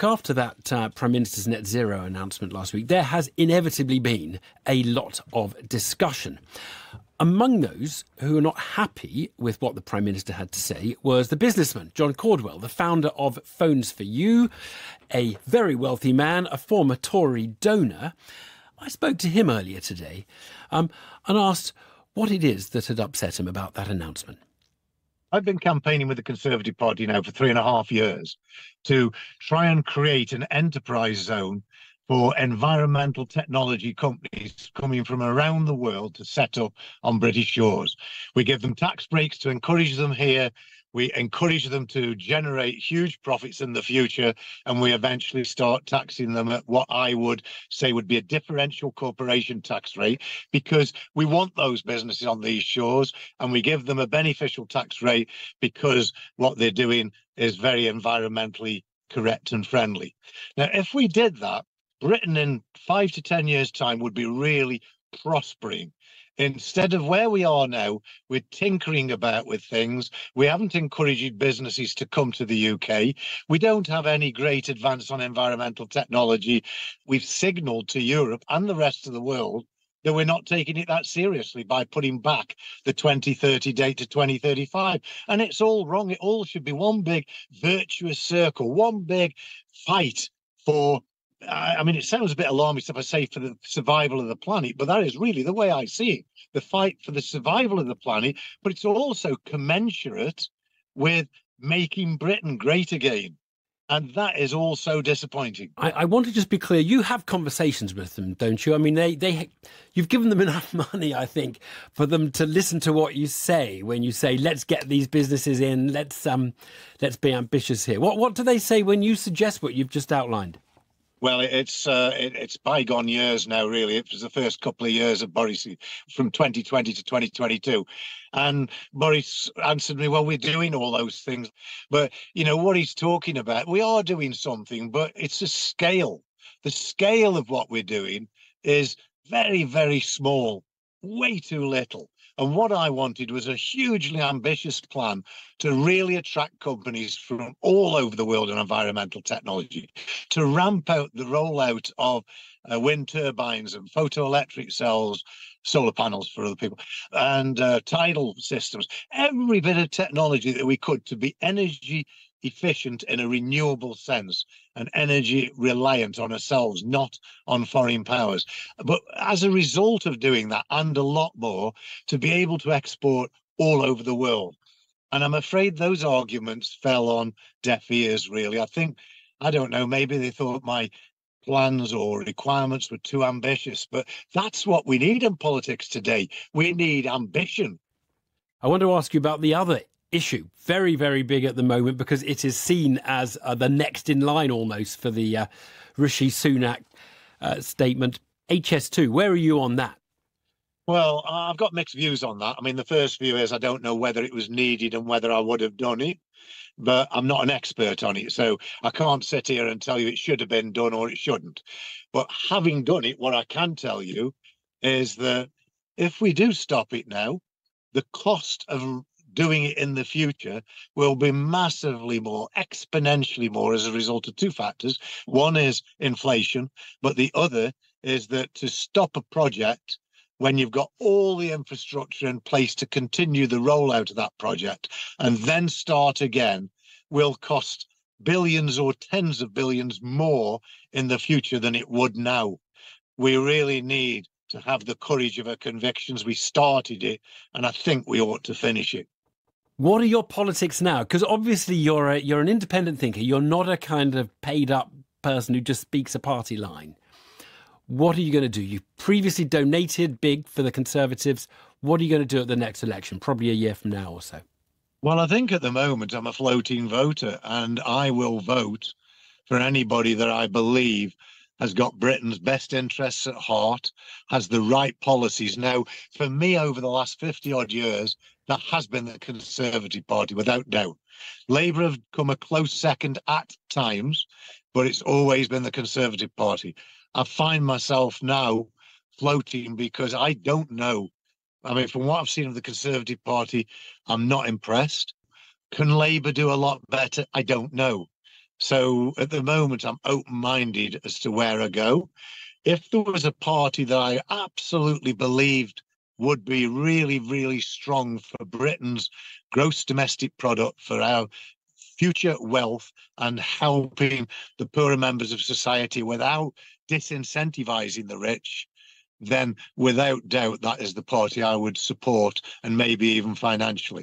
After that Prime Minister's net zero announcement last week, there has inevitably been a lot of discussion. Among those who are not happy with what the Prime Minister had to say was the businessman, John Caudwell, the founder of Phones for You, a very wealthy man, a former Tory donor. I spoke to him earlier today and asked what it is that had upset him about that announcement. I've been campaigning with the Conservative Party now for 3.5 years to try and create an enterprise zone for environmental technology companies coming from around the world to set up on British shores. We give them tax breaks to encourage them here. We encourage them to generate huge profits in the future, and we eventually start taxing them at what I would say would be a differential corporation tax rate, because we want those businesses on these shores, and we give them a beneficial tax rate because what they're doing is very environmentally correct and friendly. Now, if we did that, Britain in 5 to 10 years' time would be really prospering. Instead of where we are now, we're tinkering about with things. We haven't encouraged businesses to come to the UK. We don't have any great advance on environmental technology. We've signalled to Europe and the rest of the world that we're not taking it that seriously by putting back the 2030 date to 2035. And it's all wrong. It all should be one big virtuous circle, one big fight for, I mean, it sounds a bit alarmist if I say for the survival of the planet, but that is really the way I see it. The fight for the survival of the planet, but it's also commensurate with making Britain great again. And that is also disappointing. I want to just be clear. You have conversations with them, don't you? I mean, you've given them enough money, I think, for them to listen to what you say when you say, let's get these businesses in. Let's be ambitious here. What do they say when you suggest what you've just outlined? Well, it's bygone years now, really. It was the first couple of years of Boris from 2020 to 2022. And Boris answered me, well, we're doing all those things. But, you know, what he's talking about, we are doing something, but it's a scale. The scale of what we're doing is very, very small, way too little. And what I wanted was a hugely ambitious plan to really attract companies from all over the world in environmental technology, to ramp out the rollout of wind turbines and photoelectric cells, solar panels for other people, and tidal systems, every bit of technology that we could to be energy efficient in a renewable sense and energy reliant on ourselves, not on foreign powers. But as a result of doing that and a lot more, to be able to export all over the world. And I'm afraid those arguments fell on deaf ears, really. I don't know, maybe they thought my plans or requirements were too ambitious, but that's what we need in politics today. We need ambition. I want to ask you about the other issue, very, very big at the moment, because it is seen as the next in line almost for the Rishi Sunak statement. HS2, where are you on that? Well, I've got mixed views on that. I mean, the first view is I don't know whether it was needed and whether I would have done it, but I'm not an expert on it. So I can't sit here and tell you it should have been done or it shouldn't. But having done it, what I can tell you is that if we do stop it now, the cost of doing it in the future will be massively more, exponentially more, as a result of two factors. One is inflation, but the other is that to stop a project when you've got all the infrastructure in place to continue the rollout of that project and then start again will cost billions or tens of billions more in the future than it would now. We really need to have the courage of our convictions. We started it, and I think we ought to finish it. What are your politics now? Because obviously you're an independent thinker. You're not a kind of paid up person who just speaks a party line. What are you going to do? You previously donated big for the Conservatives. What are you going to do at the next election, probably a year from now or so? Well, I think at the moment I'm a floating voter, and I will vote for anybody that I believe has got Britain's best interests at heart, has the right policies. Now, for me, over the last 50 odd years, that has been the Conservative Party, without doubt. Labour have come a close second at times, but it's always been the Conservative Party. I find myself now floating because I don't know. I mean, from what I've seen of the Conservative Party, I'm not impressed. Can Labour do a lot better? I don't know. So at the moment, I'm open-minded as to where I go. If there was a party that I absolutely believed would be really, really strong for Britain's gross domestic product, for our future wealth, and helping the poorer members of society without disincentivizing the rich, then without doubt that is the party I would support, and maybe even financially.